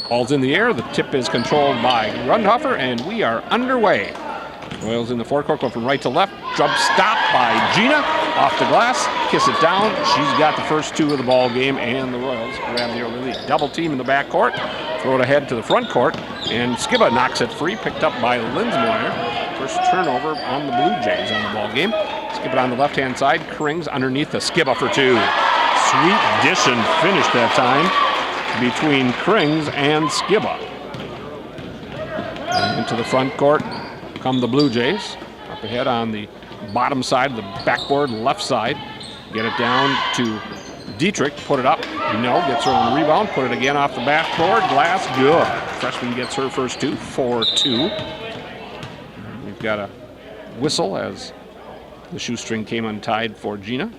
Ball's in the air. The tip is controlled by Grundhofer, and we are underway. Royals in the forecourt, go from right to left. Jump stop by Gina. Off the glass. Kiss it down. She's got the first two of the ball game, and the Royals grab the early lead. Double team in the backcourt. Throw it ahead to the front court, and Skiba knocks it free. Picked up by Linsmeyer. First turnover on the Blue Jays on the ball game. Skip it on the left-hand side. Krings underneath the Skiba for two. Sweet dish and finish that time between Krings and Skiba. And into the front court come the Blue Jays. Up ahead on the bottom side of the backboard, left side. Get it down to Dietrich, put it up. No, gets her on the rebound, put it again off the backboard. Glass, good. Freshman gets her first two, 4-2. We've got a whistle as the shoestring came untied for Gina.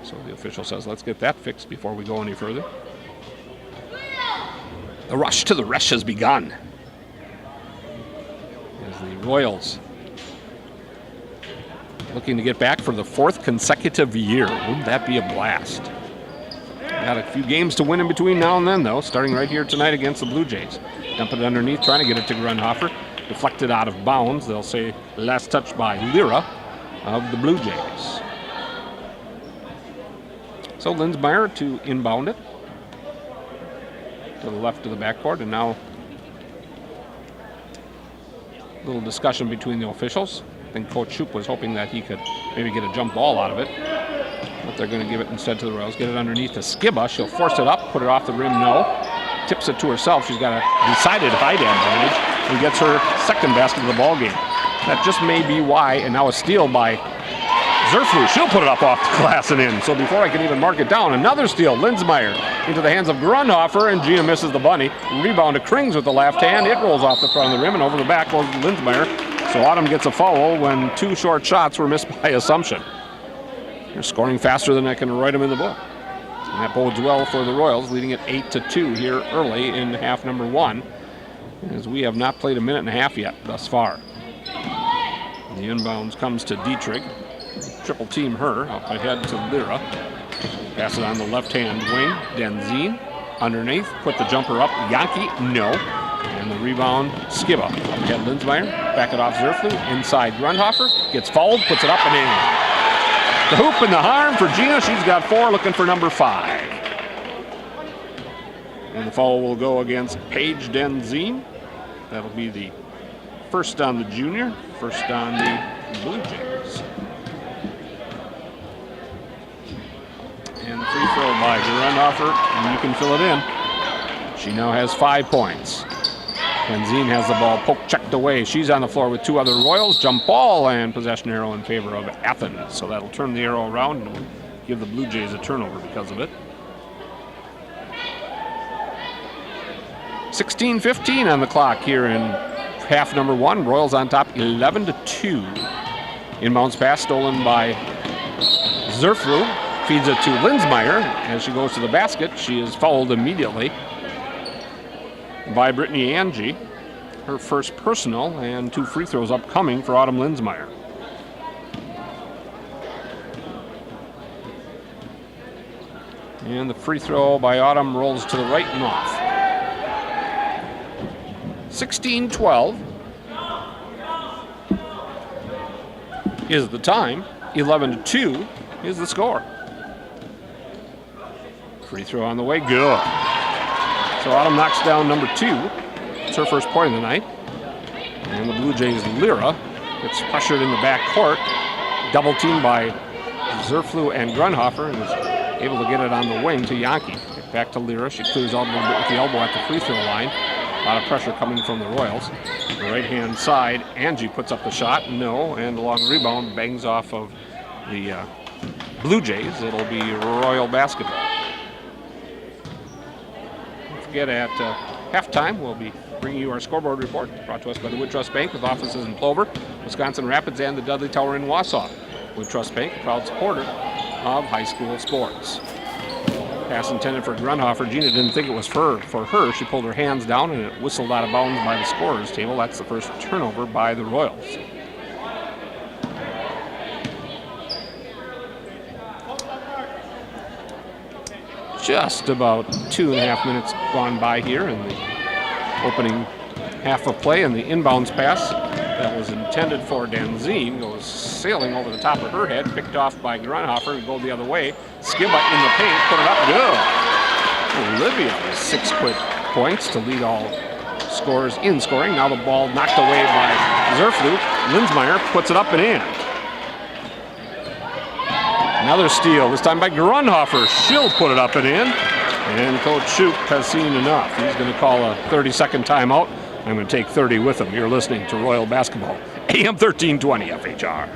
So the official says, let's get that fixed before we go any further. The rush to the rush has begun. As the Royals looking to get back for the fourth consecutive year. Wouldn't that be a blast? Got a few games to win in between now and then, though, starting right here tonight against the Blue Jays. Dump it underneath, trying to get it to Grundhofer. Deflected out of bounds. They'll say last touch by Lyra of the Blue Jays. So Linsmeyer to inbound it to the left of the backcourt, and now a little discussion between the officials. I think Coach Shoup was hoping that he could maybe get a jump ball out of it, but they're going to give it instead to the Royals. Get it underneath the Skiba. She'll force it up, put it off the rim. No. Tips it to herself. She's got a decided height advantage and gets her second basket of the ball game. That just may be why, and now a steal by Zerflu. She'll put it up off the glass and in. So before I can even mark it down, another steal. Linsmeyer into the hands of Grundhofer, and Gina misses the bunny. Rebound to Krings with the left hand. It rolls off the front of the rim and over the back goes Linsmeyer. So Autumn gets a foul when two short shots were missed by Assumption. They're scoring faster than I can write them in the book. And that bodes well for the Royals, leading at 8-2 here early in half number one, as we have not played a minute and a half yet thus far. The inbounds comes to Dietrich. Triple team her, up ahead to Lyra. Pass it on the left-hand wing. Denzine underneath, put the jumper up. Yankee, no. And the rebound, Skiba. Up ahead Linsmeyer, back it off Zerflu. Inside Grundhofer, gets fouled, puts it up and in. The hoop and the harm for Gina. She's got four, looking for number 5. And the foul will go against Paige Denzine. That'll be the first on the junior, first on the Blue Jays. And the free throw by Grundhofer, and you can fill it in. She now has 5 points. Denzine has the ball checked away. She's on the floor with two other Royals. Jump ball and possession arrow in favor of Athens. So that'll turn the arrow around and give the Blue Jays a turnover because of it. 16:15 on the clock here in half number one. Royals on top 11-2. Inbounds pass stolen by Zerflu. Feeds it to Linsmeyer. As she goes to the basket, she is fouled immediately by Brittany Angie. Her first personal, and 2 free throws upcoming for Autumn Linsmeyer. And the free throw by Autumn rolls to the right and off. 16-12 is the time. 11-2 is the score. Free throw on the way, good. So Autumn knocks down number 2. It's her first point of the night. And the Blue Jays' Lyra gets pressured in the back court. Double teamed by Zerflu and Grundhofer, and is able to get it on the wing to Yankee. Back to Lyra. She clears out a little bit with the elbow at the free throw line. A lot of pressure coming from the Royals. The right-hand side, Angie puts up the shot. No, and the long rebound bangs off of the Blue Jays. It'll be Royal basketball. Forget at halftime, we'll be bringing you our scoreboard report, brought to us by the Wood Trust Bank with offices in Plover, Wisconsin Rapids, and the Dudley Tower in Wausau. Wood Trust Bank, a proud supporter of high school sports. Pass intended for Grundhofer. Gina didn't think it was for her. She pulled her hands down and it whistled out of bounds by the scorer's table. That's the first turnover by the Royals. just about 2.5 minutes gone by here in the opening half of play, and the inbounds pass that was intended for Danzine goes sailing over the top of her head, picked off by Grunhofer, go the other way. Skiba in the paint, put it up, good. Olivia with 6 quick points to lead all scorers in scoring. Now the ball knocked away by Zerflu. Linsmeyer puts it up and in. Another steal, this time by Grunhofer. She'll put it up and in. And Coach Shoup has seen enough. He's going to call a 30-second timeout. I'm going to take 30 with him. You're listening to Royal Basketball, AM 1320 FHR.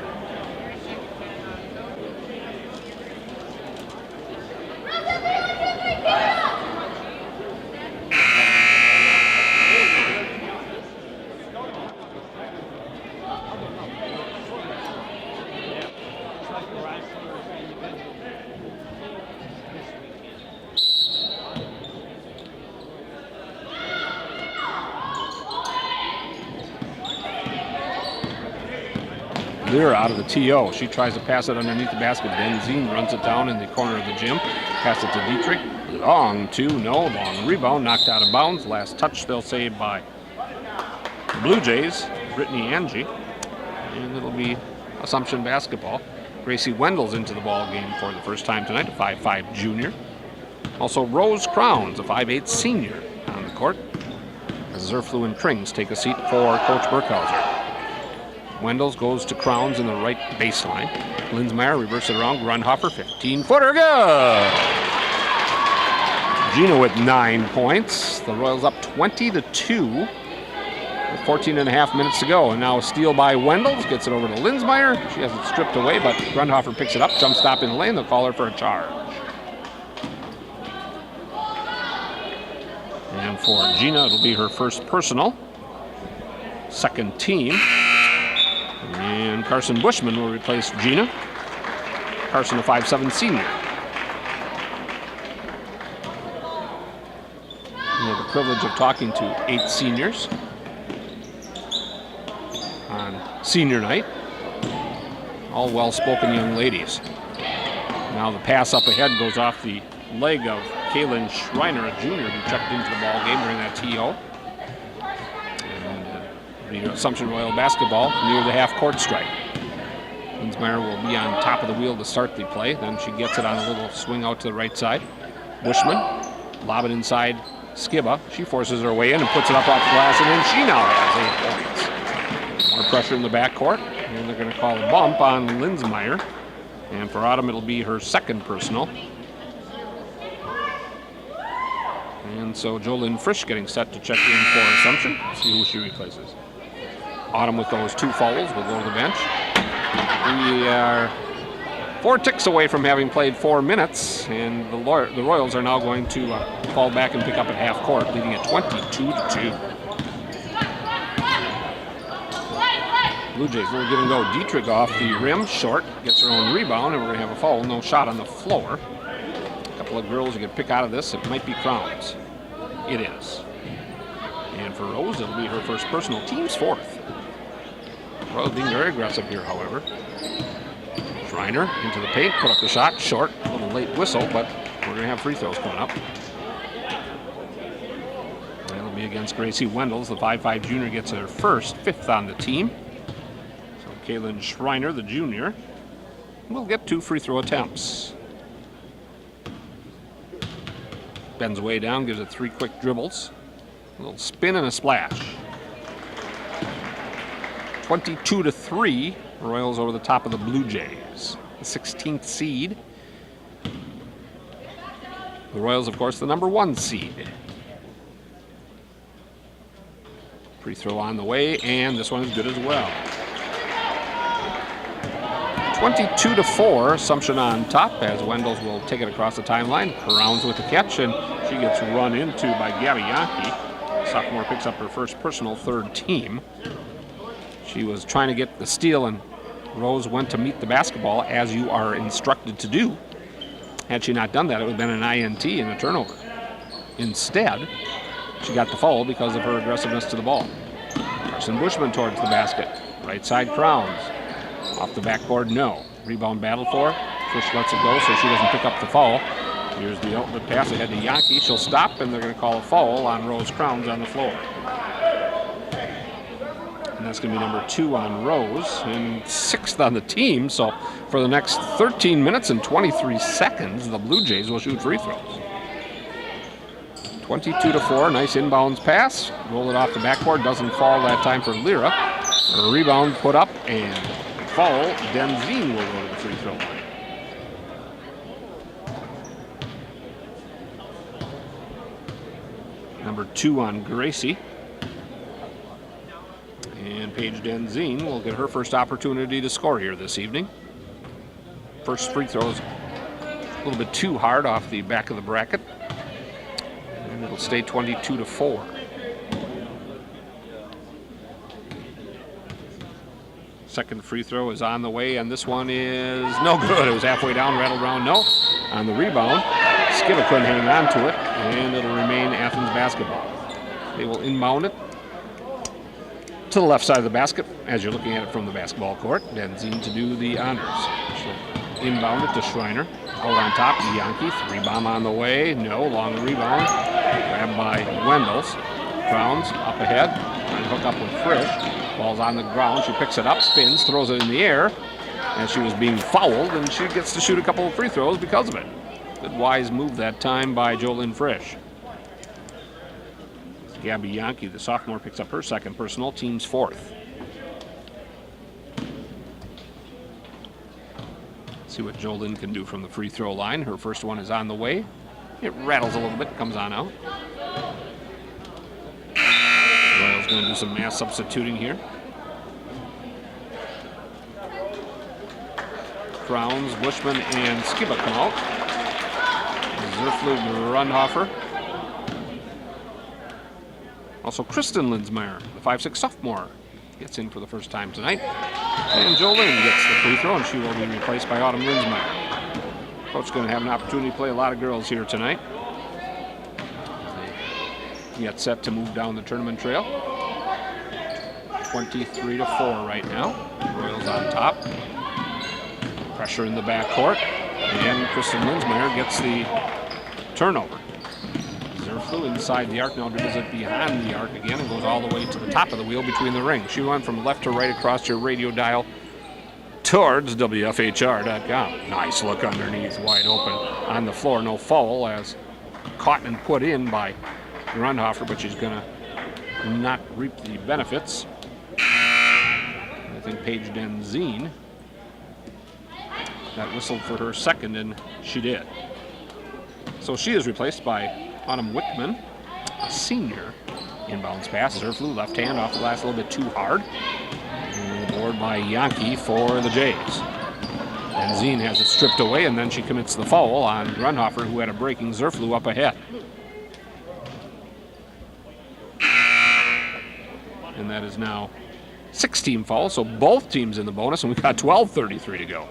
Lear out of the TO. She tries to pass it underneath the basket. Benzine runs it down in the corner of the gym. Pass it to Dietrich. Long two, no. Long rebound, knocked out of bounds. Last touch, they'll say by the Blue Jays, Brittany Angie. And it'll be Assumption basketball. Gracie Wendell's into the ball game for the first time tonight, a 5'5" junior. Also Rose Crowns, a 5'8" senior on the court. As Zerflu and Krings take a seat for Coach Burkhauser. Wendell's goes to Crowns in the right baseline. Linsmeyer reverses it around. Grunhofer, 15-footer, good! Gina with 9 points. The Royals up 20-2 with 14.5 minutes to go. And now a steal by Wendell's. Gets it over to Linsmeyer. She has it stripped away, but Grunhofer picks it up. Jump stop in the lane. They'll call her for a charge. And for Gina, it'll be her first personal. Second team. And Carson Bushman will replace Gina. Carson, a 5'7" senior. We have the privilege of talking to 8 seniors on senior night. All well-spoken young ladies. Now the pass up ahead goes off the leg of Kaylin Schreiner, a junior who checked into the ball game during that TO. The Assumption Royal basketball near the half-court stripe. Linsmeyer will be on top of the wheel to start the play. Then she gets it on a little swing out to the right side. Bushman, lob it inside Skiba. She forces her way in and puts it up off the glass, and then she now has 8 points. More pressure in the backcourt, and they're going to call a bump on Linsmeyer. And for Autumn, it'll be her second personal. And so Jolynn Frisch getting set to check in for Assumption. See who she replaces. Autumn with those 2 fouls will go to the bench. We are 4 ticks away from having played 4 minutes, and the Royals are now going to fall back and pick up at half court, leading at 22-2. Blue Jays will give and go. Dietrich off the rim, short, gets her own rebound, and we're going to have a foul. No shot on the floor. A couple of girls who can pick out of this. It might be Crowns. It is. And for Rose, it'll be her first personal. Team's 4th. Royals being very aggressive here, however. Schreiner into the paint, put up the shot, short. A little late whistle, but we're going to have free throws coming up. That'll be against Gracie Wendell's. The 5'5" junior gets her first, 5th on the team. So Kaylin Schreiner, the junior, will get 2 free throw attempts. Bends way down, gives it 3 quick dribbles. A little spin and a splash. 22-3, Royals over the top of the Blue Jays. The 16th seed. The Royals, of course, the number 1 seed. Free throw on the way, and this one is good as well. 22-4, Assumption on top, as Wendell's will take it across the timeline. Crowns with the catch, and she gets run into by Gabby Yankee. Sophomore picks up her first personal, 3rd team. She was trying to get the steal, and Rose went to meet the basketball, as you are instructed to do. Had she not done that, it would have been an INT and a turnover. Instead, she got the foul because of her aggressiveness to the ball. Carson Bushman towards the basket. Right side, Crowns. Off the backboard, no. Rebound battle for her. Frisch lets it go, so she doesn't pick up the foul. Here's the outlet pass ahead to Yankee. She'll stop, and they're going to call a foul on Rose Crowns on the floor. And that's going to be number 2 on Rose and 6th on the team. So for the next 13 minutes and 23 seconds, the Blue Jays will shoot free throws. 22-4, nice inbounds pass. Roll it off the backboard, doesn't fall that time for Lyra. A rebound put up and foul. Denzine will go to the free throw line. Number 2 on Gracie. And Paige Denzine will get her first opportunity to score here this evening. First free throw is a little bit too hard off the back of the bracket. And it'll stay 22-4. Second free throw is on the way, and this one is no good. It was halfway down, rattled around, no. On the rebound, Skiba couldn't hang on to it, and it'll remain Athens basketball. They will inbound it to the left side of the basket as you're looking at it from the basketball court. Denzine to do the honors. She'll inbound it to Schreiner. Out on top, Yankee. 3-bomb on the way. No, long rebound. Grabbed by Wendels. Crowns up ahead. Trying to hook up with Frisch. Ball's on the ground. She picks it up, spins, throws it in the air. And she was being fouled, and she gets to shoot a couple of free throws because of it. Good wise move that time by Jolynn Frisch. Gabby Yankee, the sophomore, picks up her second personal, team's 4th. See what Jolynn can do from the free throw line. Her first one is on the way. It rattles a little bit, comes on out. Royals going to do some mass substituting here. Crowns, Bushman, and Skiba come out. Zerflug, Rundhofer. Also, Kristen Linsmeyer, the 5'6" sophomore, gets in for the first time tonight. And Jolynn gets the free throw, and she will be replaced by Autumn Linsmeyer. Coach's going to have an opportunity to play a lot of girls here tonight. They get set to move down the tournament trail. 23-4 right now. Royals on top. Pressure in the backcourt. And Kristen Linsmeyer gets the turnover. Flew inside the arc, now dribbles it behind the arc again and goes all the way to the top of the wheel between the rings. She went from left to right across your radio dial towards WFHR.com. Nice look underneath, wide open on the floor. No foul as caught and put in by Rundhofer, but she's going to not reap the benefits. I think Paige Denzine got whistled for her second, and she did. So she is replaced by Autumn Wickman, a senior. Inbounds pass. Zerflu, left hand off the glass a little bit too hard. And board by Yankee for the Jays. And Zine has it stripped away, and then she commits the foul on Rundhofer, who had a breaking Zerflu up ahead. And that is now 6-team foul, so both teams in the bonus, and we've got 12:33 to go.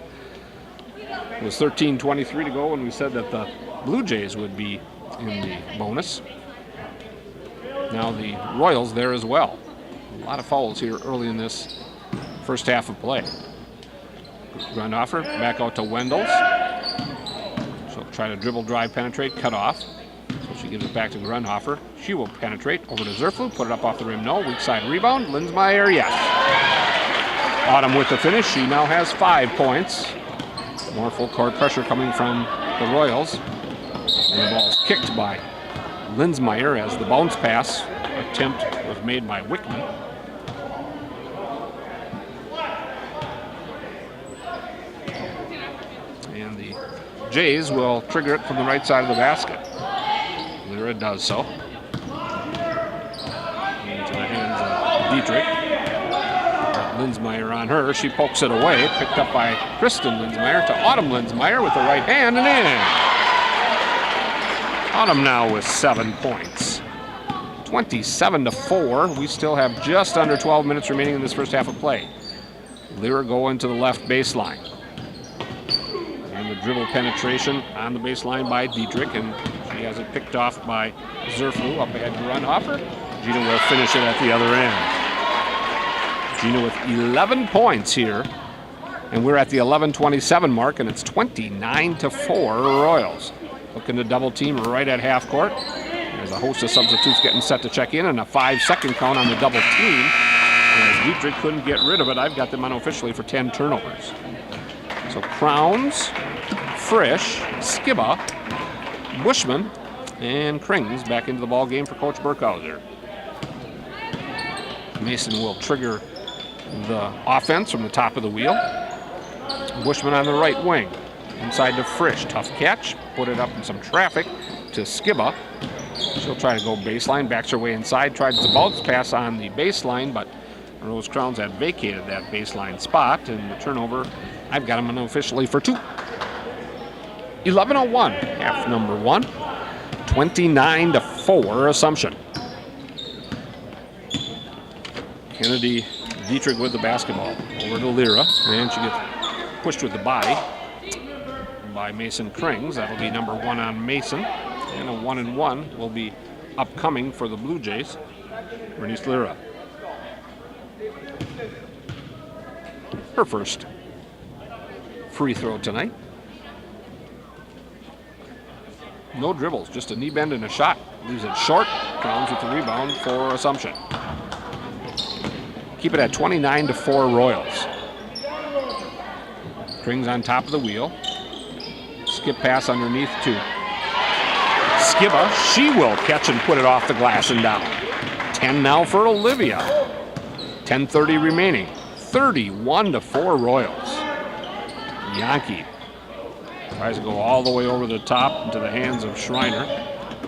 It was 13:23 to go when we said that the Blue Jays would be in the bonus. Now the Royals there as well. A lot of fouls here early in this first half of play. Rundhofer back out to Wendels. She'll try to dribble, drive, penetrate, cut off. So she gives it back to Rundhofer. She will penetrate over to Zerflu, put it up off the rim. No, weak side rebound. Linsmeyer, yes. Autumn with the finish. She now has 5 points. More full court pressure coming from the Royals. And the ball is kicked by Linsmeyer as the bounce pass attempt was made by Wickman. And the Jays will trigger it from the right side of the basket. Lyra does so. Into the hands of Dietrich. Linsmeyer on her. She pokes it away. Picked up by Kristen Linsmeyer to Autumn Linsmeyer with the right hand and in. Autumn now with 7 points. 27-4. We still have just under 12 minutes remaining in this first half of play. Lyra going to the left baseline. And the dribble penetration on the baseline by Dietrich, and she has it picked off by Zerflu up ahead to Rundhofer. Gina will finish it at the other end. Gina with 11 points here. And we're at the 11:27 mark, and it's 29-4 Royals. Looking to double team right at half court. There's a host of substitutes getting set to check in, and a 5-second count on the double team. And as Dietrich couldn't get rid of it, I've got them unofficially for 10 turnovers. So Crowns, Frisch, Skiba, Bushman, and Krings back into the ball game for Coach Burkhauser. Mason will trigger the offense from the top of the wheel. Bushman on the right wing. Inside to Frisch. Tough catch. Put it up in some traffic to Skiba. She'll try to go baseline. Backs her way inside. Tried to bounce pass on the baseline, but Rose Crowns had vacated that baseline spot. And the turnover, I've got them unofficially for 2. 11:01, half number 1. 29-4 Assumption. Kennedy Dietrich with the basketball. Over to Lyra, and she gets pushed with the body by Mason Krings. That'll be number 1 on Mason. And a 1-and-1 will be upcoming for the Blue Jays. Bernice Lyra. Her first free throw tonight. No dribbles, just a knee bend and a shot. Leaves it short. Crowns with the rebound for Assumption. Keep it at 29-4 Royals. Krings on top of the wheel. Skip pass underneath to Skiba. She will catch and put it off the glass and down. 10 now for Olivia. 10:30 remaining. 31-4 Royals. Yankee tries to go all the way over the top into the hands of Schreiner.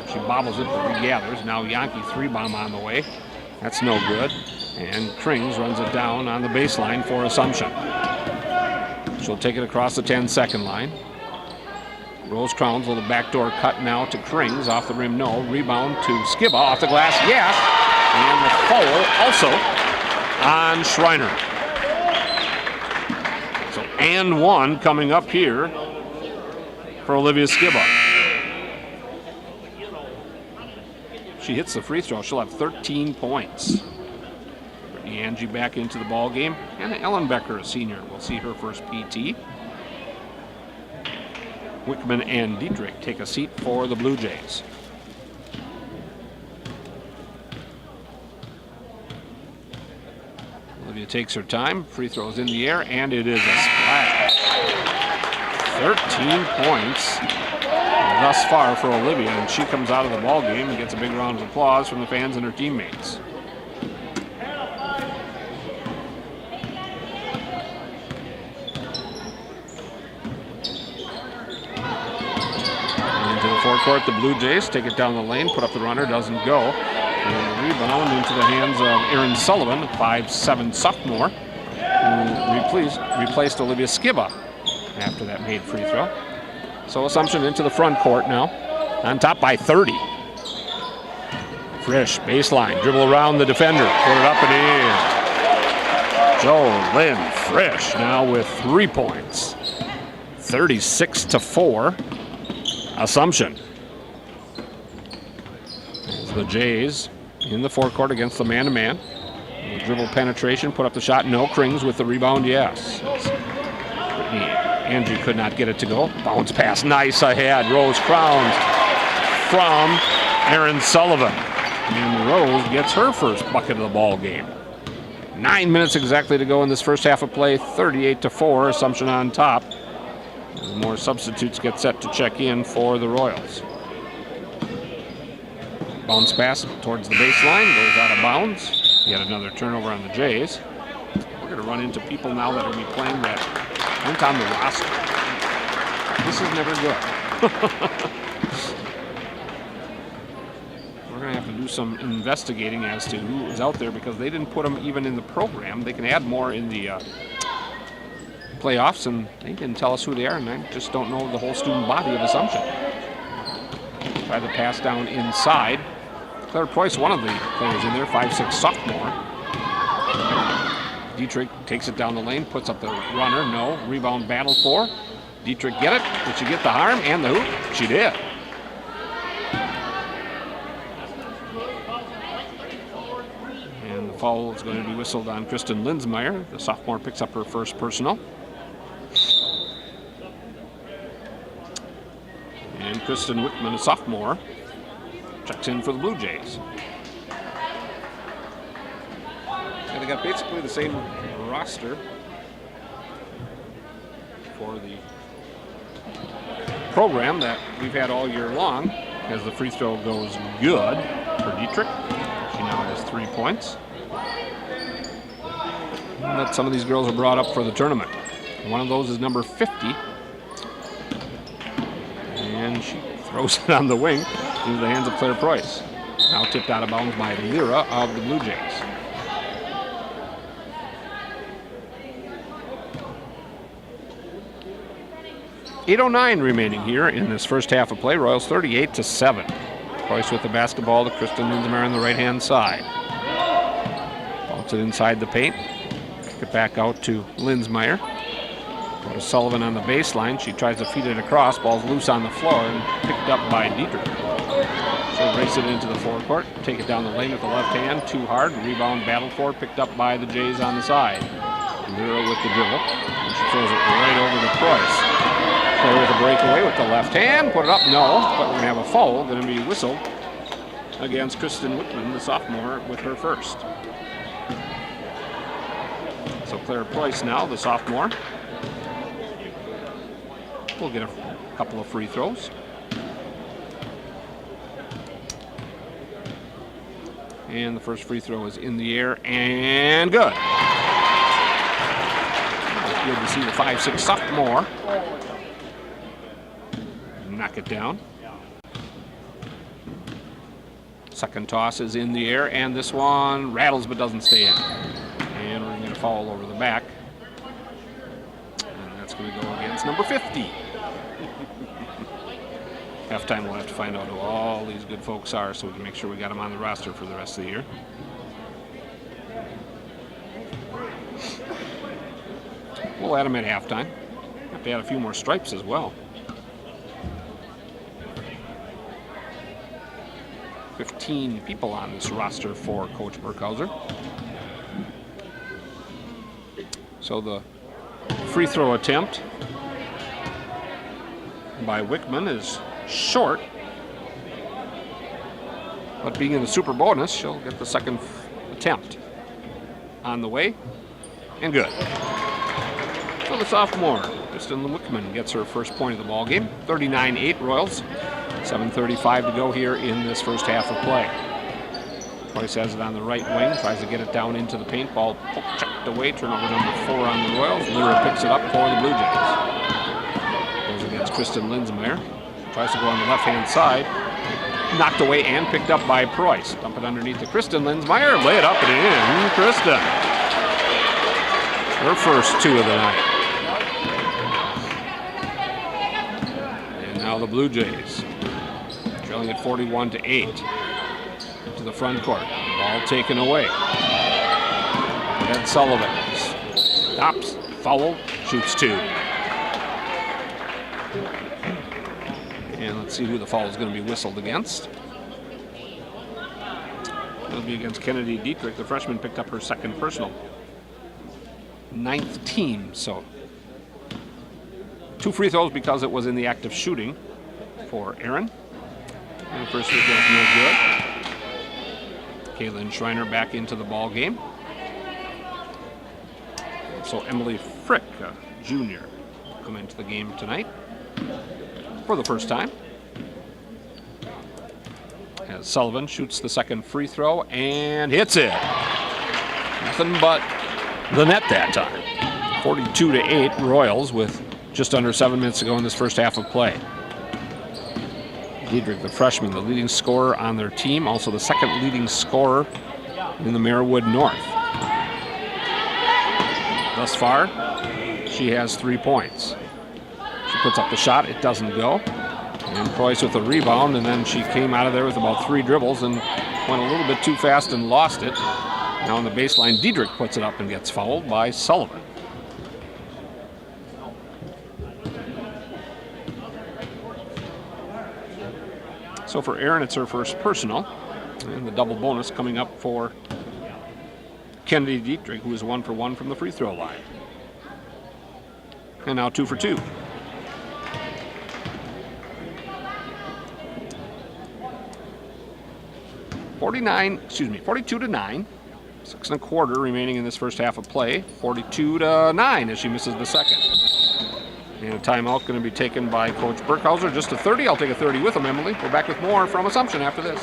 She bobbles it but regathers. Now Yankee 3-bomb on the way. That's no good. And Krings runs it down on the baseline for Assumption. She'll take it across the 10-second line. Rose Crowns, little backdoor cut now to Krings. Off the rim, no. Rebound to Skiba. Off the glass, yes. And the foul also on Schreiner. So, and 1 coming up here for Olivia Skiba. She hits the free throw. She'll have 13 points. Angie back into the ball game, and Ellen Becker, a senior, will see her first PT. Wickman and Dietrich take a seat for the Blue Jays. Olivia takes her time, free throws in the air, and it is a splash. 13 points thus far for Olivia, and she comes out of the ball game and gets a big round of applause from the fans and her teammates. Forecourt, the Blue Jays take it down the lane, put up the runner, doesn't go. And the rebound into the hands of Erin Sullivan, a 5'7" sophomore, who replaced Olivia Skiba after that made free throw. So Assumption into the front court now, on top by 30. Frisch, baseline, dribble around the defender, put it up and in. Jo-Lynn Frisch now with 3 points. 36-4. Assumption. The Jays in the forecourt against the man-to-man. Dribble penetration, put up the shot. No. Krings with the rebound, yes. Angie could not get it to go. Bounce pass, nice ahead. Rose Crowns from Erin Sullivan. And Rose gets her first bucket of the ball game. 9 minutes exactly to go in this first half of play. 38-4, Assumption on top. As more substitutes get set to check in for the Royals. Bounce pass towards the baseline, goes out of bounds. Yet another turnover on the Jays. We're going to run into people now that will be playing that aren't on the roster. This is never good. We're going to have to do some investigating as to who is out there because they didn't put them even in the program. They can add more in the playoffs, and they didn't tell us who they are, and I just don't know the whole student body of Assumption. Try the pass down inside. Claire Preuss, one of the players in there, 5'6" sophomore. Dietrich takes it down the lane, puts up the runner, no. Rebound battle for. Dietrich get it. Did she get the harm and the hoop? She did. And the foul is going to be whistled on Kristen Linsmeyer. The sophomore picks up her first personal. And Kristen Wickman, a sophomore, checks in for the Blue Jays. And they got basically the same roster for the program that we've had all year long, as the free throw goes good for Dietrich. She now has 3 points. And that some of these girls are brought up for the tournament. One of those is number 50. And she throws it on the wing into the hands of Claire Preuss. Now tipped out of bounds by Lyra of the Blue Jays. .809 remaining here in this first half of play. Royals 38-7. Preuss with the basketball to Kristen Lindsmeyer on the right-hand side. Bounce it inside the paint. Kick it back out to Lindsmeyer. Go to Sullivan on the baseline. She tries to feed it across. Ball's loose on the floor and picked up by Dietrich. She'll race it into the forecourt. Take it down the lane with the left hand. Too hard. Rebound battled for. Picked up by the Jays on the side. Lyra with the dribble. And she throws it right over to Preuss. Claire with a breakaway with the left hand. Put it up, no. But we're going to have a foul. Going to be whistled against Kristen Wickman, the sophomore, with her first. So Claire Preuss now, the sophomore, will get a couple of free throws. And the first free throw is in the air and good. Good to see the 5'6" sophomore knock it down. Second toss is in the air, and this one rattles but doesn't stay in. And we're going to get a foul over the back. And that's going to go against number 50. Halftime, we'll have to find out who all these good folks are so we can make sure we got them on the roster for the rest of the year. We'll add them at halftime. Have to add a few more stripes as well. 15 people on this roster for Coach Burkhauser. So the free throw attempt by Wickman is short, but being in the super bonus, she'll get the second attempt on the way, and good. So the sophomore, Kristen Wickman, gets her first point of the ball game. 39-8 Royals. 7:35 to go here in this first half of play. Preuss has it on the right wing, tries to get it down into the paint. Ball checked away, turnover number 4 on the Royals. Lyra picks it up for the Blue Jays. Goes against Kristen Lindsmeyer. Tries to go on the left-hand side. Knocked away and picked up by Preuss. Dump it underneath to Kristen Lindsmeyer. Lay it up and in. Kristen. Her first 2 of the night. And now the Blue Jays. Trailing at 41-8 to the front court. Ball taken away. Ed Sullivan stops, foul, shoots 2. And let's see who the foul is going to be whistled against. It'll be against Kennedy Dietrich. The freshman picked up her second personal. 9th team, so 2 free throws because it was in the act of shooting for Aaron. And the first free throw is no good. Kaylin Schreiner back into the ball game. So Emily Frick, junior, come into the game tonight for the first time. As Sullivan shoots the second free throw and hits it. Nothing but the net that time. 42-8 Royals with just under 7 minutes to go in this first half of play. Dietrich, the freshman, the leading scorer on their team, also the second leading scorer in the Marywood North. Thus far, she has 3 points. She puts up the shot, it doesn't go. And Preuss with a rebound, and then she came out of there with about 3 dribbles and went a little bit too fast and lost it. Now on the baseline, Dietrich puts it up and gets fouled by Sullivan. So for Aaron, it's her first personal, and the double bonus coming up for Kennedy Dietrich, who is 1 for 1 from the free throw line. And now 2 for 2. 42-9. 6 1/4 remaining in this first half of play. 42-9 as she misses the second. And a timeout going to be taken by Coach Burkhauser. Just a 30. I'll take a 30 with him, Emily. We're back with more from Assumption after this.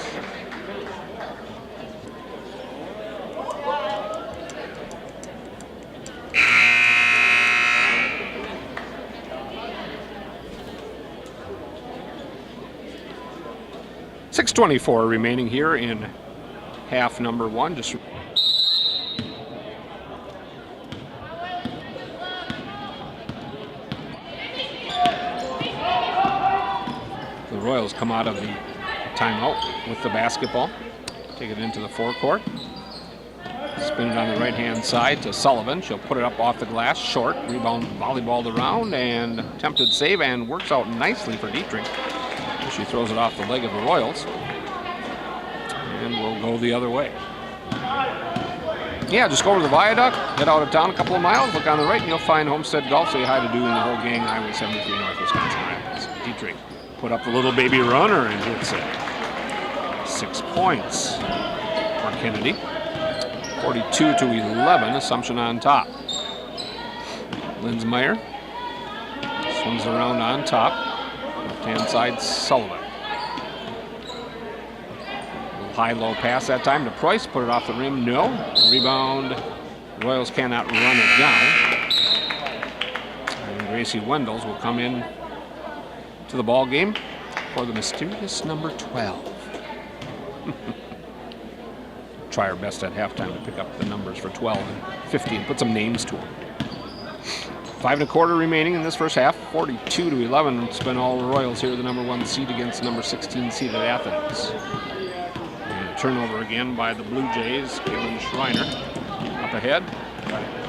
.624 remaining here in half number 1. Just the Royals come out of the timeout with the basketball. Take it into the forecourt. Spin it on the right-hand side to Sullivan. She'll put it up off the glass, short. Rebound volleyballed around and attempted save, and works out nicely for Dietrich. She throws it off the leg of the Royals. And we'll go the other way. Yeah, just go over the viaduct, head out of town a couple of miles, look on the right, and you'll find Homestead Golf. Say hi to Dew and the whole gang, Highway 73 North Wisconsin Rapids. Dietrich put up the little baby runner and hits it. 6 points for Kennedy. 42-11, Assumption on top. Linsmeyer swings around on top. Left-hand side, Sullivan. High-low pass that time to Price. Put it off the rim. No. Rebound. Royals cannot run it down. And Gracie Wendels will come in to the ball game for the mysterious number 12. Try our best at halftime to pick up the numbers for 12 and 50 and put some names to them. 5 1/4 remaining in this first half. 42-11. It's been all the Royals here, the number 1 seed against number 16 seed at Athens. Turnover again by the Blue Jays. Kaylin Schreiner up ahead.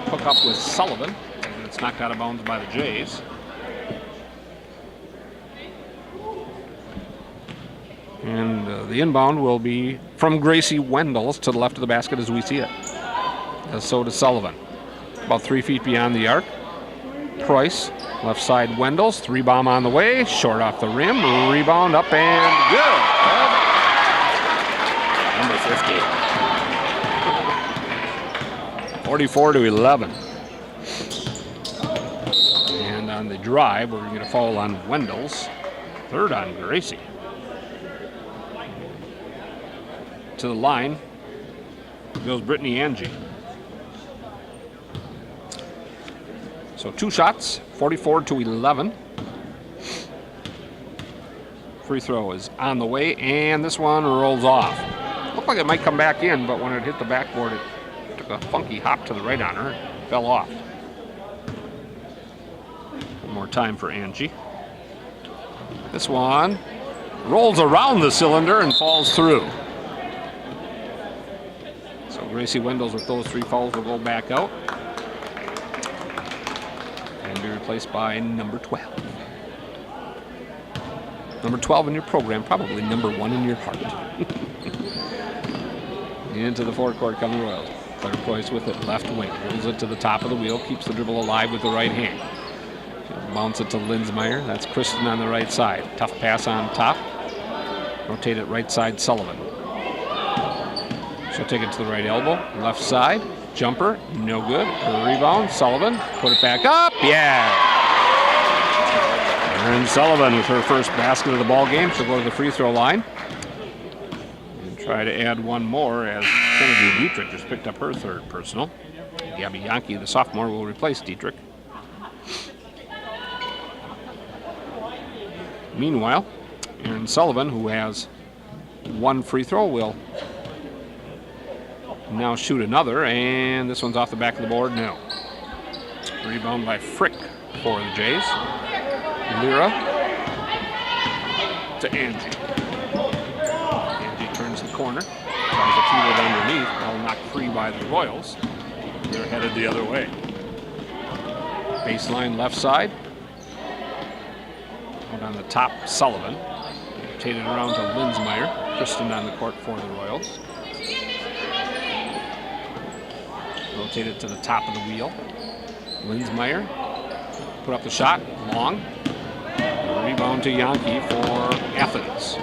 Hook up with Sullivan. And it's knocked out of bounds by the Jays. And the inbound will be from Gracie Wendels to the left of the basket as we see it. So does Sullivan. About 3 feet beyond the arc. Price, left side Wendels. 3-bomb on the way. Short off the rim. Rebound up and good. Number 50. 44-11. And on the drive, we're going to get a foul on Wendels. 3rd on Gracie. To the line goes Brittany Angie. So 2 shots, 44-11. Free throw is on the way, and this one rolls off. Looked like it might come back in, but when it hit the backboard, it took a funky hop to the right on her, fell off. One more time for Angie. This one rolls around the cylinder and falls through. So Gracie Wendels with those 3 fouls will go back out and be replaced by number 12. Number 12 in your program, probably number 1 in your heart. Into the forecourt come the Royals. Claire Price with it, left wing. Rolls it to the top of the wheel, keeps the dribble alive with the right hand. She'll bounce it to Linsmeyer. That's Kristen on the right side. Tough pass on top. Rotate it right side, Sullivan. She'll take it to the right elbow, left side. Jumper, no good. Rebound, Sullivan. Put it back up, yeah! And Sullivan with her first basket of the ball game. She'll go to the free throw line. Try to add one more as Kennedy Dietrich just picked up her 3rd personal. Gabby Yankee, the sophomore, will replace Dietrich. Meanwhile, Aaron Sullivan, who has 1 free throw, will now shoot another, and this one's off the back of the board. No. Rebound by Frick for the Jays. Lyra to Angie. Turns the corner, tries to feed it underneath, all knocked free by the Royals. They're headed the other way. Baseline left side. Out on the top, Sullivan. Rotated around to Linsmeyer. Kristen on the court for the Royals. Rotated to the top of the wheel. Linsmeyer put up the shot, long. Rebound to Yankee for Athens.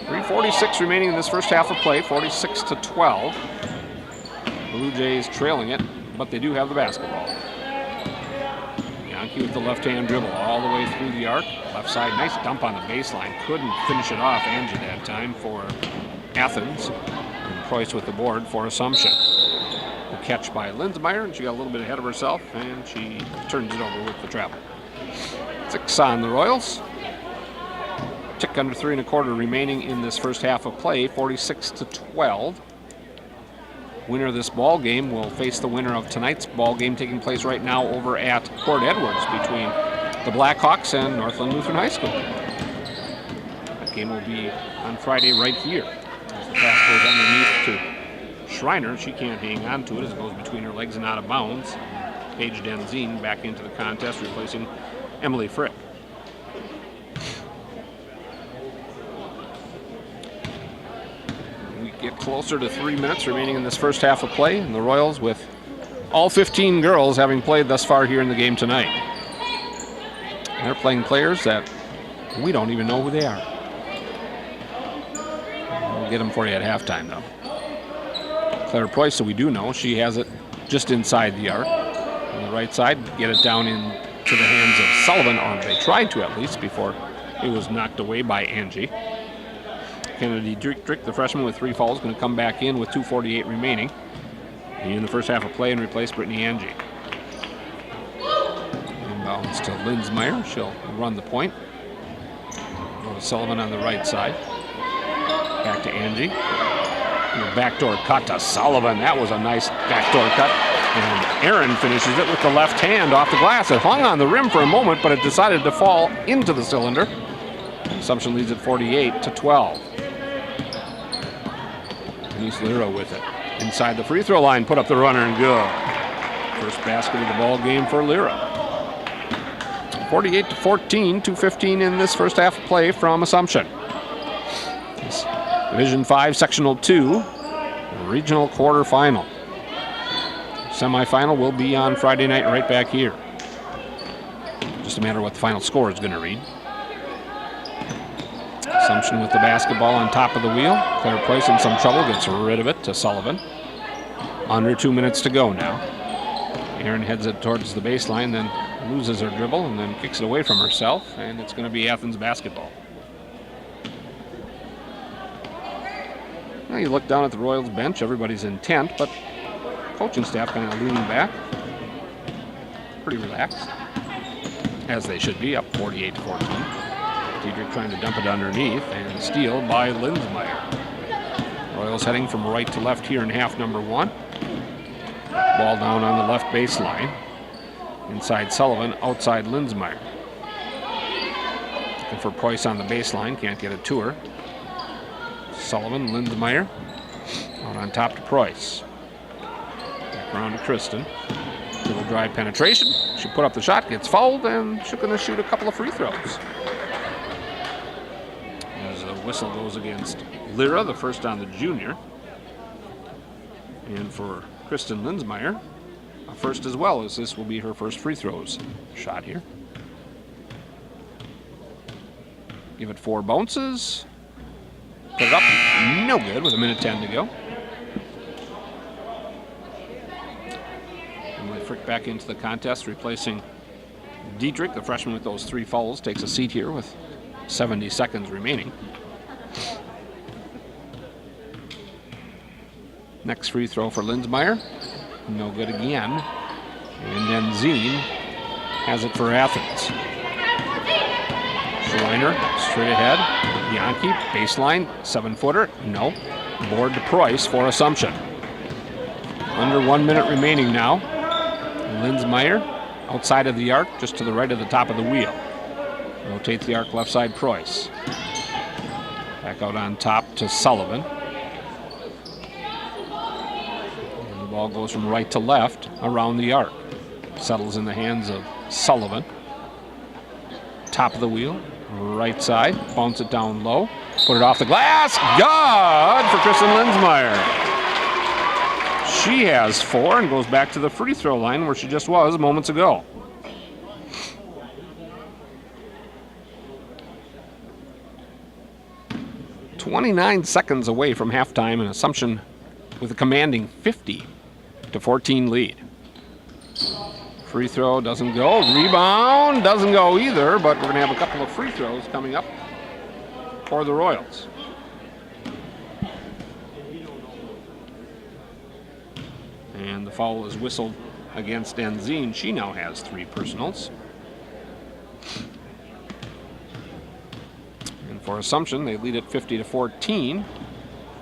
3:46 remaining in this first half of play, 46-12. Blue Jays trailing it, but they do have the basketball. Yankee with the left-hand dribble all the way through the arc. Left side, nice dump on the baseline. Couldn't finish it off, Angie, that time for Athens. And Preuss with the board for Assumption. A catch by Lindsmeyer, and she got a little bit ahead of herself, and she turns it over with the travel. 6 on the Royals. Tick under 3 1/4 remaining in this first half of play, 46-12. Winner of this ball game will face the winner of tonight's ball game taking place right now over at Port Edwards between the Blackhawks and Northland Lutheran High School. That game will be on Friday right here. As the pass goes underneath to Schreiner, she can't hang on to it as it goes between her legs and out of bounds. Paige Denzine back into the contest, replacing Emily Frick. Get closer to 3 minutes remaining in this first half of play, and the Royals with all 15 girls having played thus far here in the game tonight. And they're playing players that we don't even know who they are. We'll get them for you at halftime, though. Claire Preuss, so we do know, she has it just inside the arc. On the right side, get it down into the hands of Sullivan, or they tried to at least, before it was knocked away by Angie. Kennedy Drick, the freshman with 3 fouls, going to come back in with 2:48 remaining in the first half of play and replace Brittany Angie. Inbounds to Lindsmeyer. She'll run the point. Go to Sullivan on the right side. Back to Angie. And the backdoor cut to Sullivan. That was a nice backdoor cut. And Aaron finishes it with the left hand off the glass. It hung on the rim for a moment, but it decided to fall into the cylinder. Assumption leads at 48-12. Denise Lira with it. Inside the free throw line, put up the runner and good. First basket of the ball game for Lira. 48-14, 2:15 in this first half of play from Assumption. This Division 5, Sectional 2, regional quarterfinal. Semifinal will be on Friday night right back here. Just a matter of what the final score is going to read. Assumption with the basketball on top of the wheel. Claire Price in some trouble, gets rid of it to Sullivan. Under 2 minutes to go now. Aaron heads it towards the baseline, then loses her dribble and then kicks it away from herself, and it's going to be Athens basketball. Now you look down at the Royals bench, everybody's intent, but coaching staff kind of leaning back. Pretty relaxed, as they should be, up 48-14. Diedrich trying to dump it underneath, and steal by Lindsmeyer. Royals heading from right to left here in half number 1. Ball down on the left baseline. Inside Sullivan, outside Lindsmeyer. Looking for Preuss on the baseline, can't get it to her. Sullivan, Lindsmeyer, out on top to Preuss. Back around to Kristen. Little drive penetration. She put up the shot, gets fouled, and she's going to shoot a couple of free throws. As a whistle goes against Lira, the first on the junior. And for Kristen Lindsmeyer, a first as well, as this will be her first free throws shot here. Give it 4 bounces. Put it up, no good with 1:10 to go. Emily Frick back into the contest, replacing Diedrich, the freshman with those 3 fouls, takes a seat here with 70 seconds remaining. Next free throw for Lindsmeyer, no good again. And then Zine has it for Athens. Schreiner straight ahead. Yankee, baseline, 7-footer, no. Board to Preuss for Assumption. Under 1 minute remaining now. Lindsmeyer outside of the arc, just to the right of the top of the wheel. Rotates the arc left side, Preuss. Back out on top to Sullivan. And the ball goes from right to left around the arc. Settles in the hands of Sullivan. Top of the wheel. Right side, bounce it down low, put it off the glass. Good for Kristen Lindsmeyer. She has 4 and goes back to the free throw line where she just was moments ago. 29 seconds away from halftime, and Assumption with a commanding 50-14 lead. Free throw doesn't go. Rebound doesn't go either, but we're going to have a couple of free throws coming up for the Royals. And the foul is whistled against Denzine. She now has 3 personals. And for Assumption, they lead at 50-14.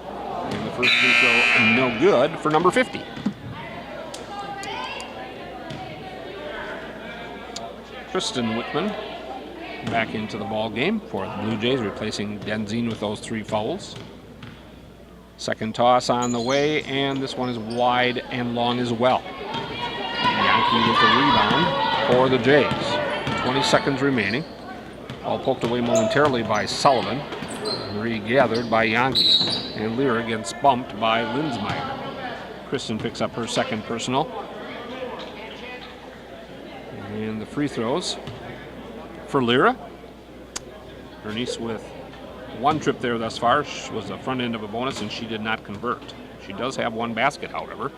And the first free throw no good for number 50. Kristen Whitman back into the ball game for the Blue Jays, replacing Denzine with those 3 fouls. Second toss on the way, and this one is wide and long as well. Yankee with the rebound for the Jays. 20 seconds remaining. All poked away momentarily by Sullivan. Regathered by Yankee. And Lyra gets bumped by Linsmeyer. Kristen picks up her second personal. And the free throws for Lyra. Bernice with 1 trip there thus far. She was the front end of a bonus, and she did not convert. She does have 1 basket, however.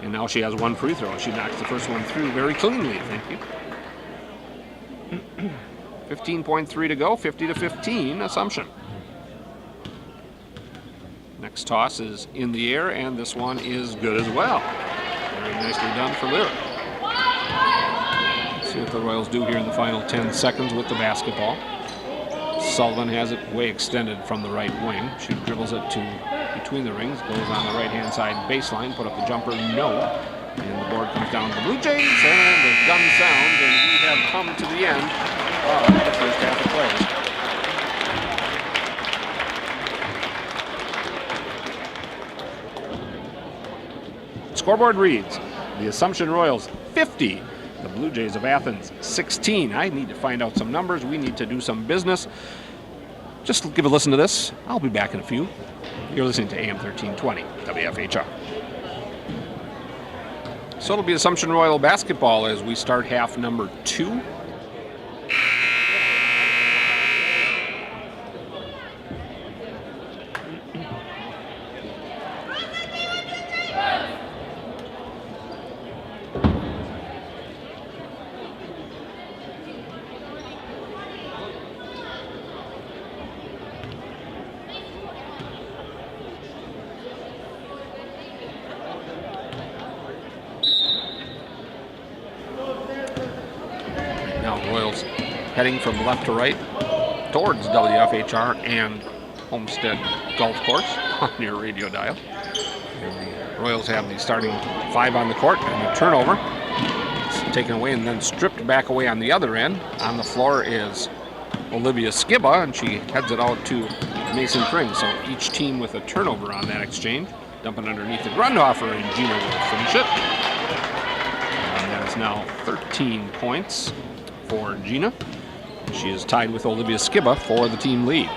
And now she has 1 free throw. She knocks the first one through very cleanly, thank you. 15.3 to go, 50-15, Assumption. Next toss is in the air, and this one is good as well. Very nicely done for Lyra. See what the Royals do here in the final 10 seconds with the basketball. Sullivan has it way extended from the right wing. She dribbles it to between the rings, goes on the right-hand side baseline, put up the jumper, no. And the board comes down to the Blue Jays, and the gun sounds, and we have come to the end of the first half of play. Scoreboard reads, the Assumption Royals 50, the Blue Jays of Athens 16. I need to find out some numbers. We need to do some business. Just give a listen to this. I'll be back in a few. You're listening to AM 1320, WFHR. So it'll be Assumption Royal basketball as we start half number 2. Heading from left to right towards WFHR and Homestead Golf Course on your radio dial. And the Royals have the starting 5 on the court, and the turnover. It's taken away and then stripped back away on the other end. On the floor is Olivia Skiba, and she heads it out to Mason Pring. So each team with a turnover on that exchange. Dump it underneath the Grundhofer, and Gina will finish it. And that is now 13 points for Gina. She is tied with Olivia Skiba for the team lead.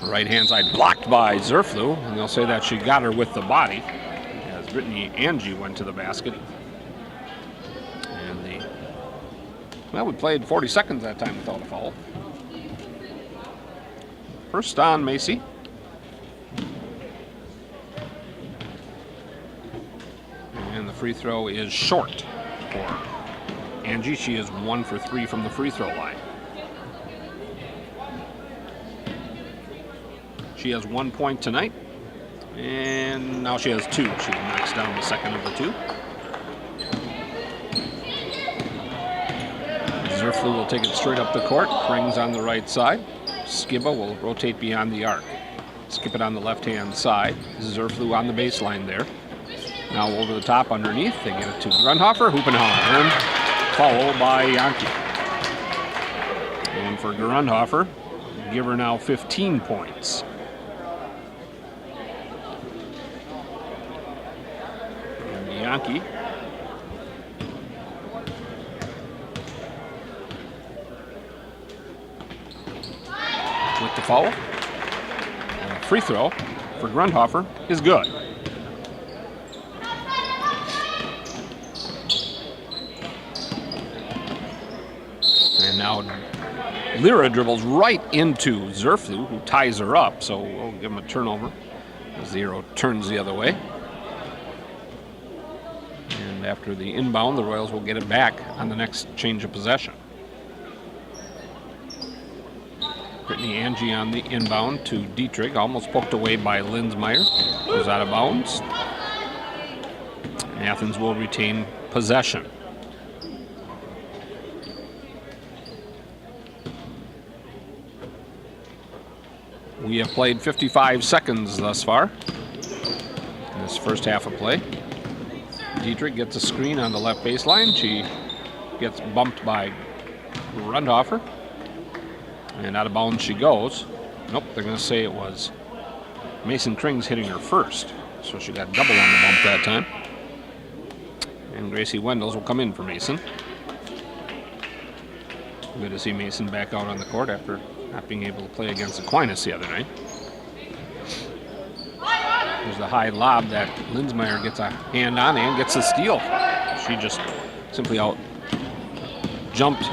Right-hand side blocked by Zerflu, and they'll say that she got her with the body as Brittany Angie went to the basket. And we played 40 seconds that time without a foul. First on Macy. And the free throw is short for Angie. She is 1 for 3 from the free throw line. She has 1 point tonight, and now she has 2. She knocks down the second of the 2. Zerflu will take it straight up the court. Pring's on the right side. Skiba will rotate beyond the arc. Skip it on the left-hand side. Zerflu on the baseline there. Now over the top underneath. They get it to Grundhofer. Hoopenhauer. Foul by Yankee. And for Grundhofer, give her now 15 points. And Yankee with the foul. And a free throw for Grundhofer is good. And now Lyra dribbles right into Zerflu, who ties her up, so we'll give him a turnover as the arrow turns the other way. And after the inbound, the Royals will get it back on the next change of possession. Brittany Angie on the inbound to Dietrich, almost poked away by Linsmeyer. Goes out of bounds. And Athens will retain possession. We have played 55 seconds thus far in this first half of play. Dietrich gets a screen on the left baseline. She gets bumped by Rundhofer. And out of bounds she goes. Nope, they're going to say it was Mason Krings hitting her first. So she got double on the bump that time. And Gracie Wendels will come in for Mason. Good to see Mason back out on the court after not being able to play against Aquinas the other night. There's the high lob that Linsmeyer gets a hand on and gets a steal. She just simply out jumped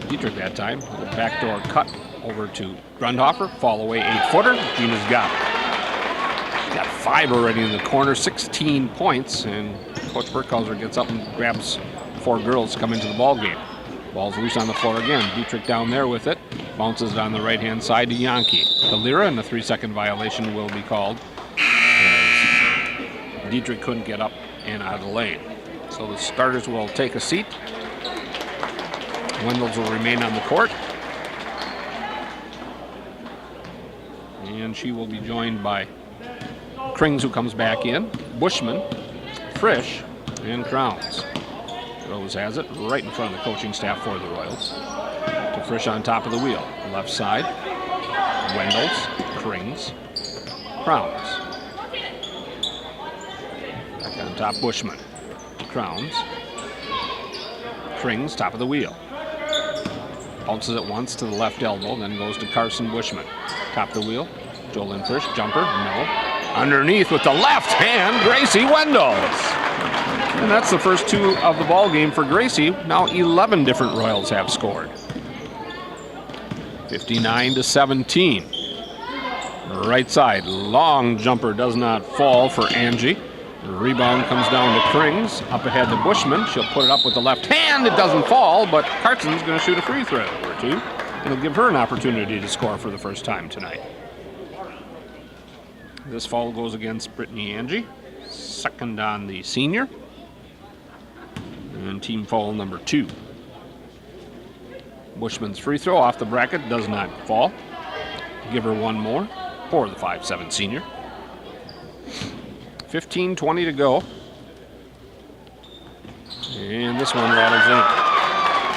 Dietrich that time. A little backdoor cut over to Grundhofer. Fall away 8-footer. Gina's got it. She's got 5 already in the corner, 16 points, and Coach Burkhauser gets up and grabs 4 girls to come into the ball game. Ball's loose on the floor again. Dietrich down there with it. Bounces it on the right-hand side to Yankee. To Lyra, and a 3-second violation will be called as Dietrich couldn't get up and out of the lane. So the starters will take a seat. Wendels will remain on the court. And she will be joined by Krings, who comes back in, Bushman, Frisch, and Crowns. Rose has it right in front of the coaching staff for the Royals. To Frisch on top of the wheel. Left side, Wendels, Krings, Crowns. Back on top, Bushman. Crowns. Krings, top of the wheel. Bounces it once to the left elbow, then goes to Carson Bushman. Top of the wheel, Jolyn Frisch, jumper, no. Underneath with the left hand, Gracie Wendels. And that's the first 2 of the ball game for Gracie. Now 11 different Royals have scored. 59-17. Right side, long jumper does not fall for Angie. The rebound comes down to Krings. Up ahead to Bushman. She'll put it up with the left hand. It doesn't fall, but Carson's going to shoot a free throw or 2. It'll give her an opportunity to score for the first time tonight. This foul goes against Brittany Angie. Second on the senior. And team foul number 2. Bushman's free throw off the bracket does not fall. Give her 1 more for the 5'7" senior. 15:20 to go. And this one rattles in.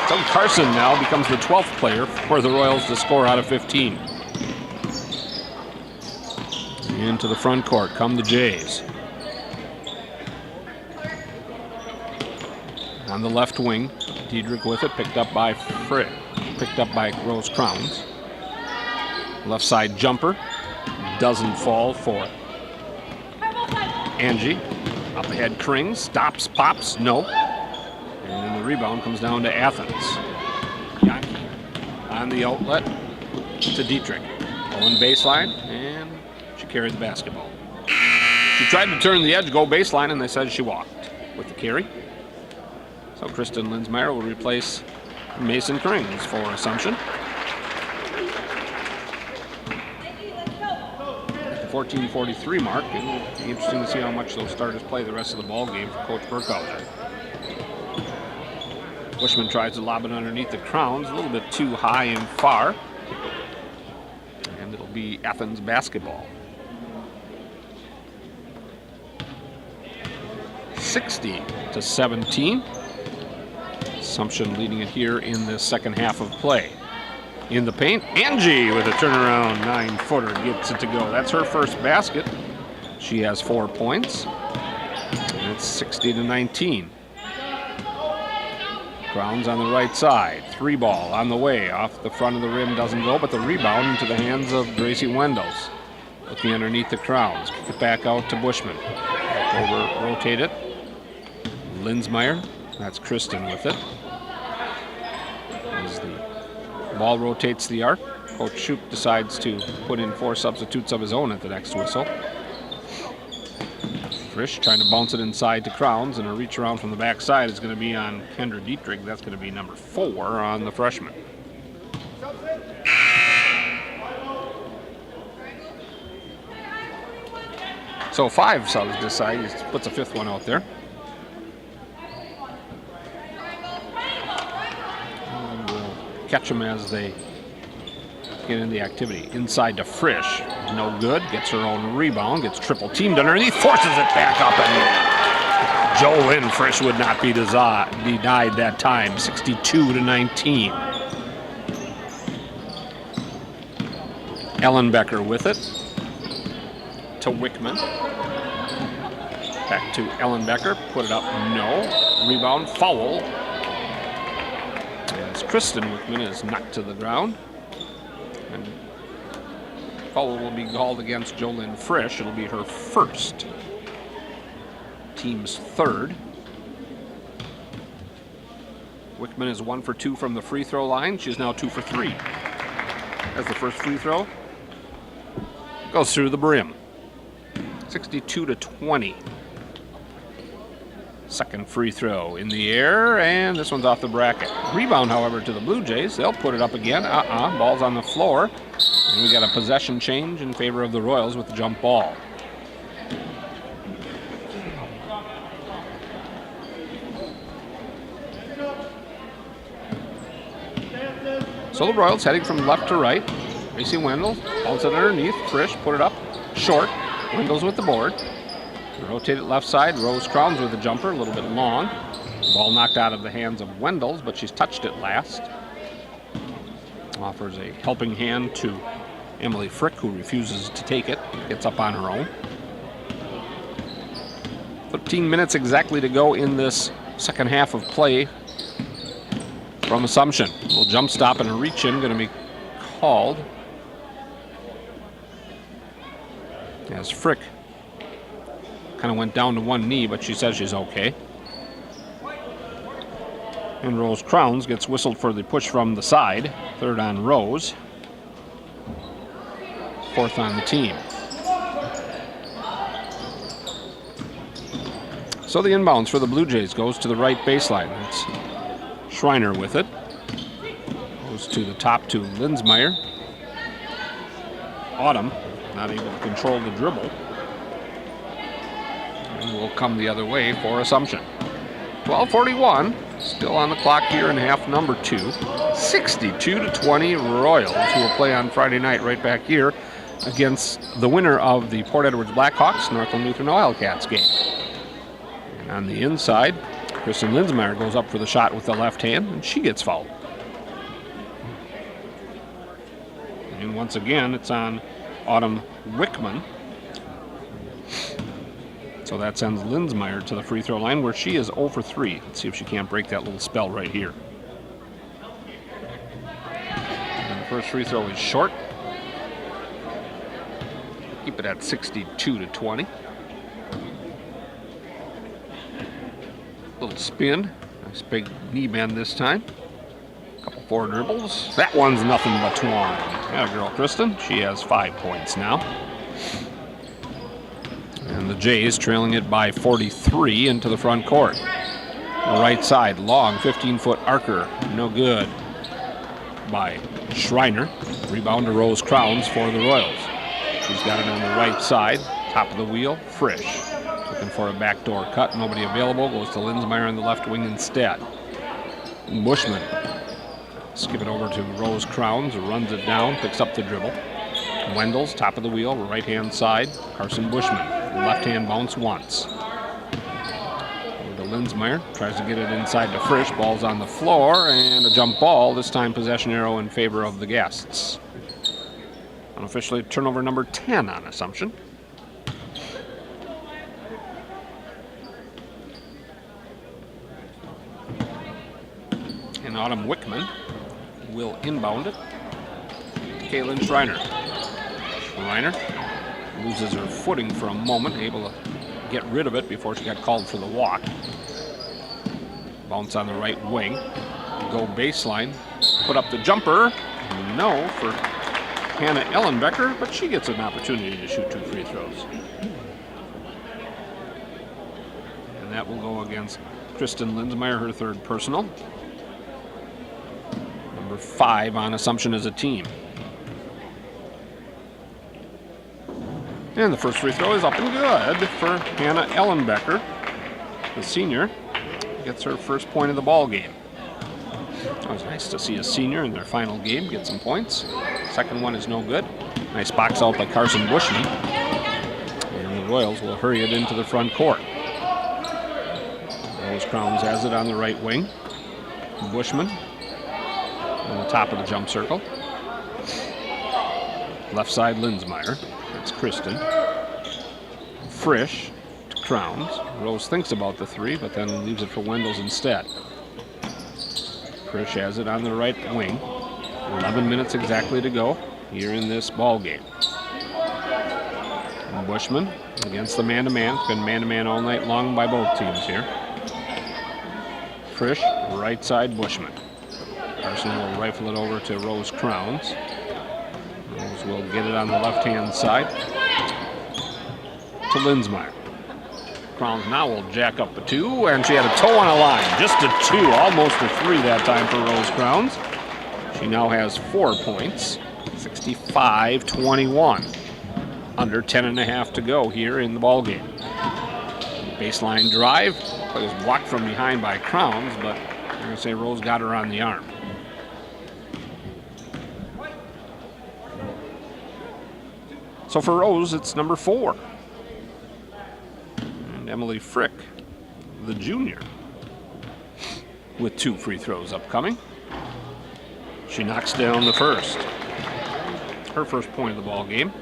So Carson now becomes the 12th player for the Royals to score out of 15. Into the front court come the Jays. On the left wing, Dietrich with it, picked up by Rose Crowns. Left side jumper, doesn't fall for Angie. Up ahead, Krings, stops, pops, no. And the rebound comes down to Athens. Yankee on the outlet to Dietrich. Going baseline, and she carried the basketball. She tried to turn the edge, go baseline, and they said she walked with the carry. So Kristen Linsmeyer will replace Mason Krings for Assumption. At the 14:43 mark, it'll be interesting to see how much those starters play the rest of the ball game for Coach Burkhauser. Bushman tries to lob it underneath the Crowns, a little bit too high and far. And it'll be Athens basketball. 60-17. Assumption leading it here in the second half of play. In the paint, Angie with a turnaround 9-footer gets it to go. That's her first basket. She has 4 points. And it's 60-19. Crowns on the right side. 3 ball on the way. Off the front of the rim, doesn't go, but the rebound into the hands of Gracie Wendels. Looking underneath the Crowns. Kick it back out to Bushman. Over, rotate it. Linsmeyer. That's Kristen with it. As the Ball rotates the arc. Coach Shoup decides to put in 4 substitutes of his own at the next whistle. Frisch trying to bounce it inside to Crowns, and a reach around from the backside is going to be on Kendra Dietrich. That's going to be number 4 on the freshman. So 5 subs decide. He puts a 5th one out there. And we'll catch them as they get into the activity. Inside to Frisch. No good. Gets her own rebound. Gets triple teamed underneath. Forces it back up. And Jolynn Frisch would not be denied that time. 62-19. Ellenbecker with it. To Wickman. Back to Ellenbecker. Put it up. No. Rebound. Foul. As Kristen Wickman is knocked to the ground. And foul will be called against Jolynn Frisch. It'll be her first. Team's 3rd. Wickman is 1 for 2 from the free throw line. She's now 2 for 3. As the first free throw goes through the brim. 62-20. Second free throw in the air, and this one's off the bracket. Rebound, however, to the Blue Jays. They'll put it up again. Ball's on the floor. And we got a possession change in favor of the Royals with the jump ball. So the Royals heading from left to right. Macy Wendell bounce it underneath. Frisch put it up short. Wendell's with the board. Rotate it left side. Rose Crowns with the jumper, a little bit long. Ball knocked out of the hands of Wendell's, but she's touched it last. Offers a helping hand to Emily Frick, who refuses to take it. Gets up on her own. 13 minutes exactly to go in this second half of play from Assumption. A little jump stop and a reach in going to be called. As Frick kind of went down to one knee, but she says she's okay. And Rose Crowns gets whistled for the push from the side. 3rd on Rose. 4th on the team. So the inbounds for the Blue Jays goes to the right baseline. It's Schreiner with it. Goes to the top to Linsmeyer. Autumn not able to control the dribble. And will come the other way for Assumption. 12:41. Still on the clock here in half number 2. 62-20 Royals, who will play on Friday night right back here against the winner of the Port Edwards Blackhawks, Northland Lutheran Wildcats game. And on the inside, Kristen Linsmeyer goes up for the shot with the left hand, and she gets fouled. And once again, it's on Autumn Wickman. So that sends Linsmeyer to the free throw line, where she is 0 for 3. Let's see if she can't break that little spell right here. And the first free throw is short. Keep it at 62-20. Little spin. Nice big knee bend this time. Couple 4 dribbles. That one's nothing but twine. Yeah, girl Kristen. She has 5 points now. And the Jays trailing it by 43 into the front court. The right side, long 15-foot arcer, no good by Schreiner. Rebound to Rose Crowns for the Royals. She's got it on the right side, top of the wheel, Frisch. Looking for a backdoor cut, nobody available, goes to Linsmeyer on the left wing instead. Bushman, skip it over to Rose Crowns, runs it down, picks up the dribble. Wendell's top of the wheel, right-hand side, Carson Bushman. Left hand bounce once. Over to Linsmeyer, tries to get it inside to Frisch. Ball's on the floor, and a jump ball, this time possession arrow in favor of the guests. Unofficially turnover number 10 on Assumption. And Autumn Wickman will inbound it. Kaylin Schreiner. Schreiner loses her footing for a moment, able to get rid of it before she got called for the walk. Bounce on the right wing. Go baseline. put up the jumper. No for Hannah Ellenbecker, but she gets an opportunity to shoot 2 free throws. And that will go against Kristen Lindsmeyer, her 3rd personal. Number 5 on Assumption as a team. And the first free throw is up and good for Hannah Ellenbecker. The senior gets her first point of the ball game. It was nice to see a senior in their final game get some points. Second one is no good. Nice box out by Carson Bushman. And the Royals will hurry it into the front court. Rose Crowns has it on the right wing. Bushman on the top of the jump circle. Left side Lindsmeyer. That's Kristen. Frisch to Crowns. Rose thinks about the 3, but then leaves it for Wendels instead. Frisch has it on the right wing. 11 minutes exactly to go here in this ball game. And Bushman against the man-to-man. It's been man-to-man all night long by both teams here. Frisch, right side Bushman. Carson will rifle it over to Rose Crowns. Rose will get it on the left-hand side to Lindsmeyer. Crowns now will jack up a 2, and she had a toe on a line. Just a 2, almost a 3 that time for Rose Crowns. She now has 4 points, 65-21. Under 10.5 to go here in the ball game. Baseline drive, but it was blocked from behind by Crowns, but I'm going to say Rose got her on the arm. So for Rose, it's number 4. And Emily Frick, the junior, with 2 free throws upcoming. She knocks down the first. Her first point of the ball game.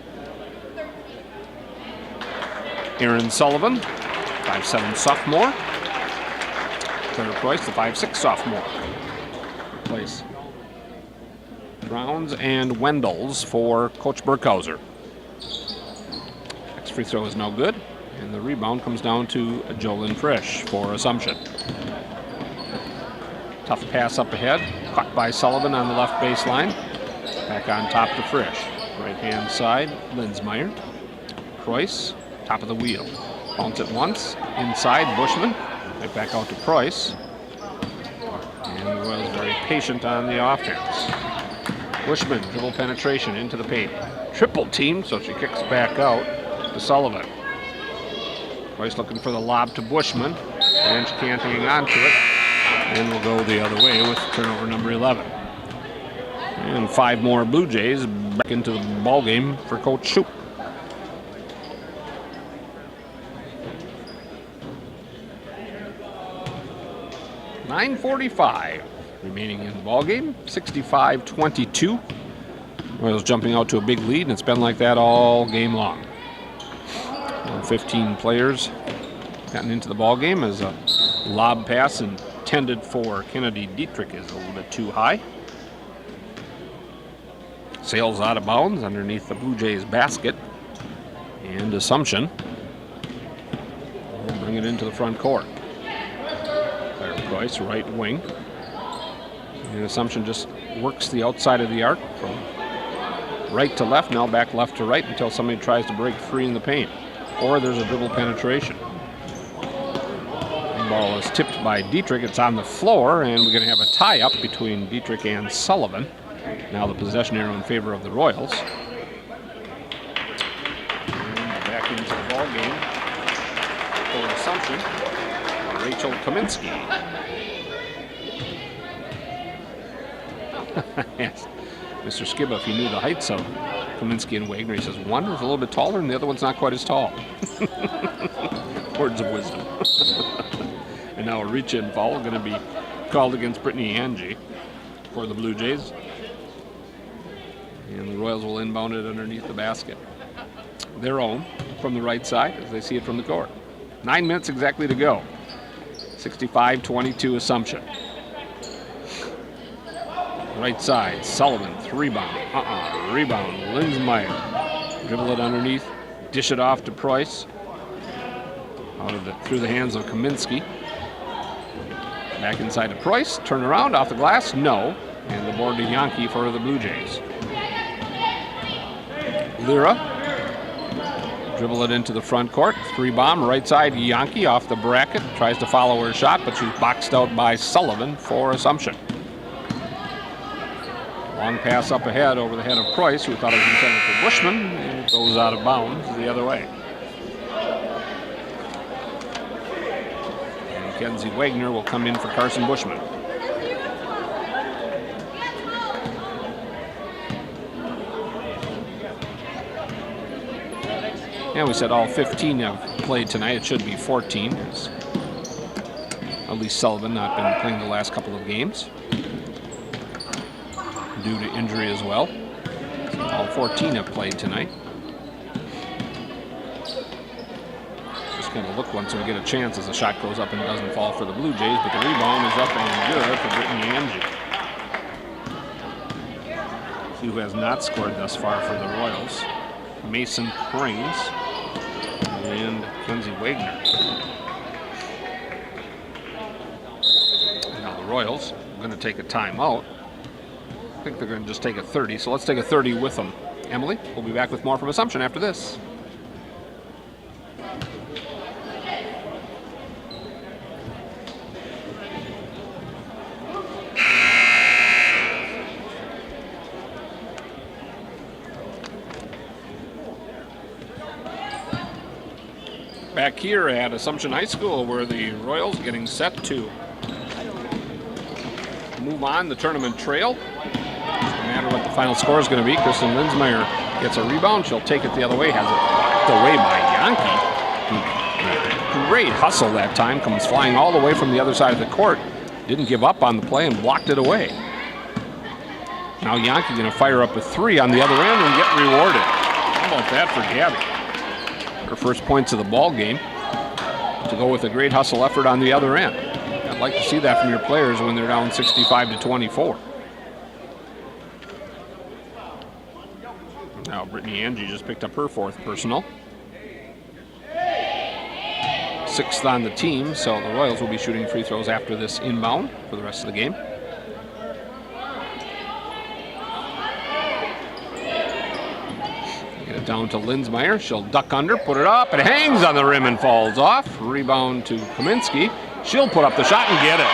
Erin Sullivan, 5'7" sophomore. Claire Price, the 5'6" sophomore. Replace Browns and Wendels for Coach Burkhauser. Next free throw is no good, and the rebound comes down to Jolyn Frisch for Assumption. Tough pass up ahead, caught by Sullivan on the left baseline. Back on top to Frisch. Right-hand side, Lindsmeyer. Preuss, top of the wheel. Bounce it once, inside Bushman. Right back out to Preuss. And the Royals very patient on the offense. Bushman, dribble penetration into the paint. Triple team, so she kicks back out to Sullivan. Preuss looking for the lob to Bushman, and she can't hang on to it. And we'll go the other way with turnover number 11. And 5 more Blue Jays back into the ball game for Coach Shoup. .9:45 remaining in the ball game. 65-22. Royals jumping out to a big lead, and it's been like that all game long. 15 players gotten into the ball game as a lob pass intended for Kennedy Dietrich is a little bit too high. Sails out of bounds underneath the Blue Jays basket. And Assumption will bring it into the front court. Claire Price, right wing. And Assumption just works the outside of the arc from right to left, now back left to right until somebody tries to break free in the paint. Or there's a dribble penetration. The ball is tipped by Dietrich. It's on the floor, and we're going to have a tie-up between Dietrich and Sullivan. Now the possession arrow in favor of the Royals. And back into the ball game for Assumption, Rachel Kaminsky. Yes, Mr. Skiba, if you knew the heights of Kaminsky and Wagner, he says one is a little bit taller and the other one's not quite as tall. Words of wisdom. And now a reach-in foul going to be called against Brittany Angie for the Blue Jays. And the Royals will inbound it underneath the basket. Their own from the right side as they see it from the court. 9 minutes exactly to go. 65-22 Assumption. Right side, Sullivan, rebound. Rebound, Lindsmeyer. Dribble it underneath, dish it off to Preuss. Through the hands of Kaminsky. Back inside to Preuss, turn around off the glass, no. And the board to Yankee for the Blue Jays. Lyra. Dribble it into the front court. 3-bomb, right side, Yankee off the bracket. Tries to follow her shot, but she's boxed out by Sullivan for Assumption. Long pass up ahead over the head of Price, who thought it was intended for Bushman, and it goes out of bounds the other way. And Kenzie Wagner will come in for Carson Bushman. And we said all 15 have played tonight. It should be 14. At least Sullivan not been playing the last couple of games due to injury as well. So all 14 have played tonight. Just going to look once we get a chance as the shot goes up and doesn't fall for the Blue Jays, but the rebound is up and good for Brittany Angie. See who has not scored thus far for the Royals. Mason Prince and Kenzie Wagner. Now the Royals are going to take a timeout. I think they're going to just take a 30, so let's take a 30 with them. Emily, we'll be back with more from Assumption after this. Back here at Assumption High School, where the Royals getting set to move on the tournament trail. No matter what the final score is going to be, Kristen Linsmeyer gets a rebound. She'll take it the other way, has it blocked away by Yankee. Great hustle that time, comes flying all the way from the other side of the court. Didn't give up on the play and blocked it away. Now Yankee going to fire up a 3 on the other end and get rewarded. How about that for Gabby? Her first points of the ball game to go with a great hustle effort on the other end. I'd like to see that from your players when they're down 65-24. Now Brittany Angie just picked up her 4th personal. 6th on the team, so the Royals will be shooting free throws after this inbound for the rest of the game. Get it down to Linsmeyer. She'll duck under, put it up. It hangs on the rim and falls off. Rebound to Kaminsky. She'll put up the shot and get it.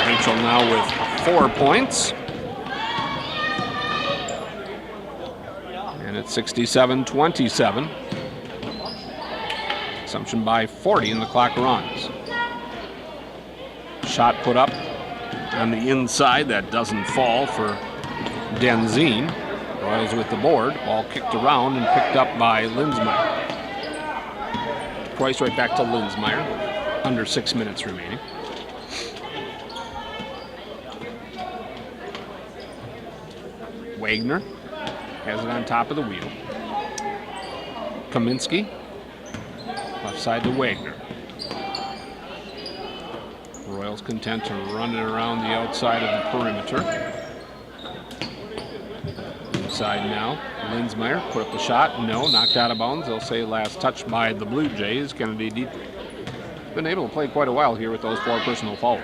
Rachel now with 4 points. And it's 67-27. Assumption by 40 and the clock runs. Shot put up on the inside. That doesn't fall for Denzine. Royals with the board. Ball kicked around and picked up by Linsmeyer. Price right back to Linsmeyer. Under 6 minutes remaining. Wagner has it on top of the wheel. Kaminsky. Left side to Wagner. Royals content to run it around the outside of the perimeter. Inside now. Linsmeyer put up the shot. No, knocked out of bounds. They'll say last touch by the Blue Jays. Kennedy Dietrich. Been able to play quite a while here with those 4 personal fouls.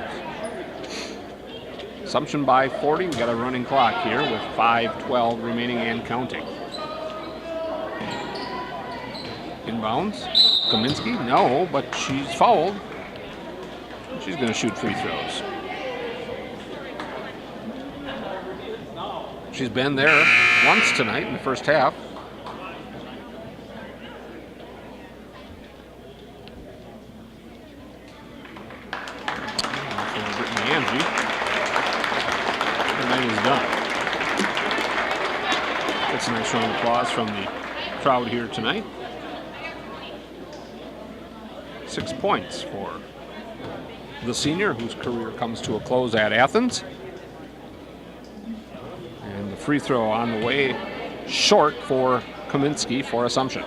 Assumption by 40. We've got a running clock here with 5:12 remaining and counting. Inbounds. Kaminsky. No, but she's fouled. She's going to shoot free throws. She's been there once tonight in the first half. For Brittany Angie, her night is done. That's a nice round of applause from the crowd here tonight. 6 points for the senior, whose career comes to a close at Athens. And the free throw on the way, short for Kaminsky for Assumption.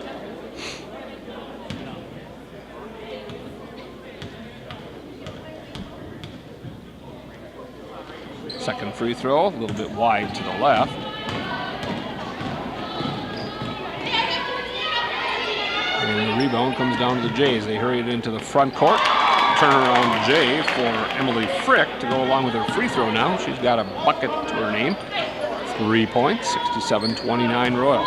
Second free throw, a little bit wide to the left. And the rebound comes down to the Jays. They hurry it into the front court. turnaround J for Emily Frick to go along with her free throw now. She's got a bucket to her name. 3 points, 67-29 Royals.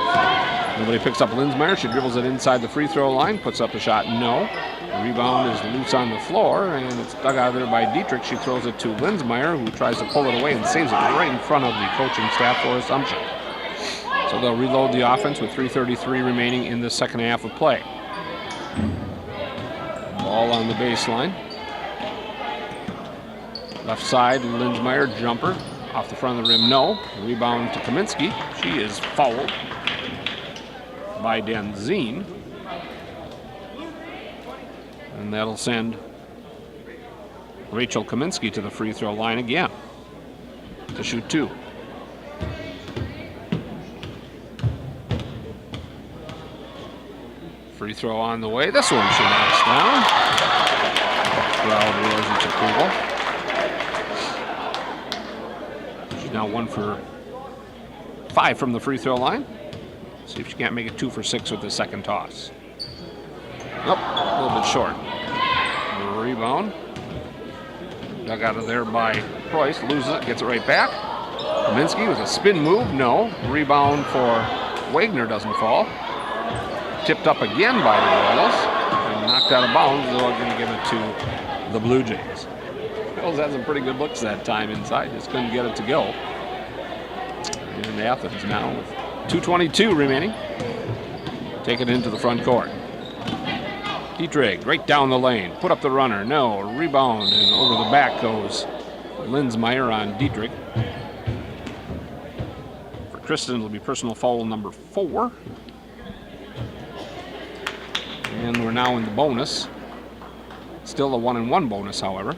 Nobody picks up Linsmeyer. She dribbles it inside the free throw line, puts up a shot, no. The rebound is loose on the floor, and it's dug out of there by Dietrich. She throws it to Linsmeyer, who tries to pull it away and saves it right in front of the coaching staff for Assumption. So they'll reload the offense with 3:33 remaining in the second half of play. Ball on the baseline. Left side, Linsmeyer, jumper. Off the front of the rim, no. Rebound to Kaminsky. She is fouled by Denzine. And that'll send Rachel Kaminsky to the free throw line again to shoot 2. Free throw on the way. This one she knocks down. Crowd roars its approval. She's now 1 for 5 from the free throw line. See if she can't make it 2 for 6 with the second toss. Nope, a little bit short. Rebound. Dug out of there by Preuss. Loses it, gets it right back. Kaminsky with a spin move. No. Rebound for Wagner doesn't fall. Tipped up again by the Royals. And knocked out of bounds. They're going to give it to the Blue Jays. Royals had some pretty good looks that time inside. Just couldn't get it to go. And Athens now with 2:22 remaining. Take it into the front court. Dietrich right down the lane. Put up the runner. No. Rebound. And over the back goes Linsmeyer on Dietrich. For Kristen, it'll be personal foul number 4. And we're now in the bonus. Still a 1-and-1 bonus, however.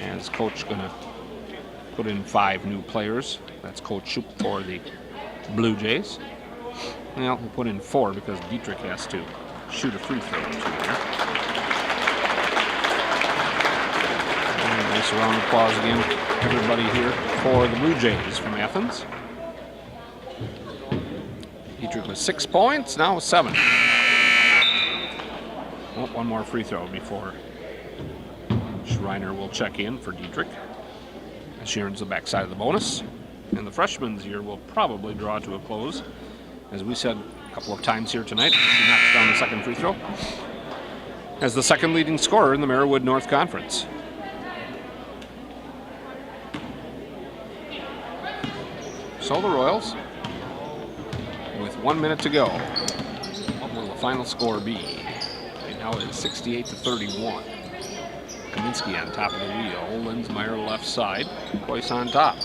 And this coach going to put in 5 new players. That's Coach Shoup for the Blue Jays. Well, we'll put in 4 because Dietrich has to shoot a free throw. And nice round of applause again, everybody here for the Blue Jays from Athens. Dietrich with 6 points, now 7. Oh, 1 more free throw before Schreiner will check in for Dietrich. As she earns the backside of the bonus. And the freshman's year will probably draw to a close. As we said a couple of times here tonight, she knocks down the second free throw as the second leading scorer in the Marywood North Conference. So the Royals, with 1 minute to go, what will the final score be? Right now it is 68-31. Kaminsky on top of the wheel, Linsmeyer left side, Boyce on top.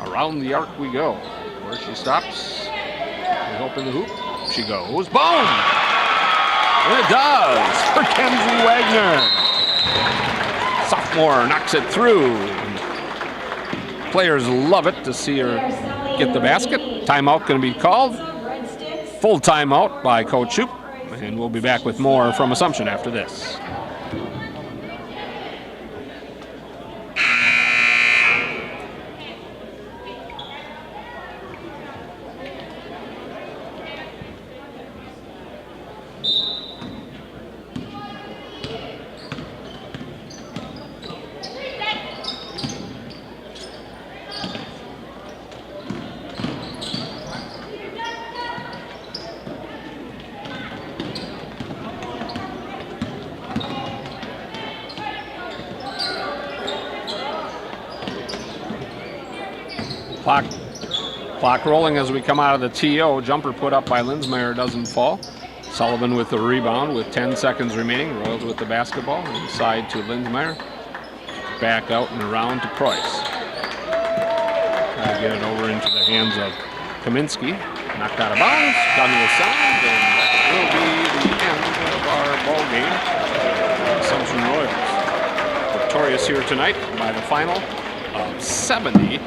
Around the arc we go. Where she stops, we hope in the hoop. She goes, boom! And it does for Kenzie Wagner. Sophomore knocks it through. Players love it to see her get the basket. Timeout going to be called. Full timeout by Coach Shoup. And we'll be back with more from Assumption after this. Clock rolling as we come out of the TO. Jumper put up by Linsmeyer doesn't fall. Sullivan with the rebound with 10 seconds remaining. Royals with the basketball. Inside to Linsmeyer. Back out and around to Preuss. Try to get it over into the hands of Kaminsky. Knocked out of bounds. Done with sound. And that will be the end of our ball game. Assumption Royals victorious here tonight by the final of 70-31.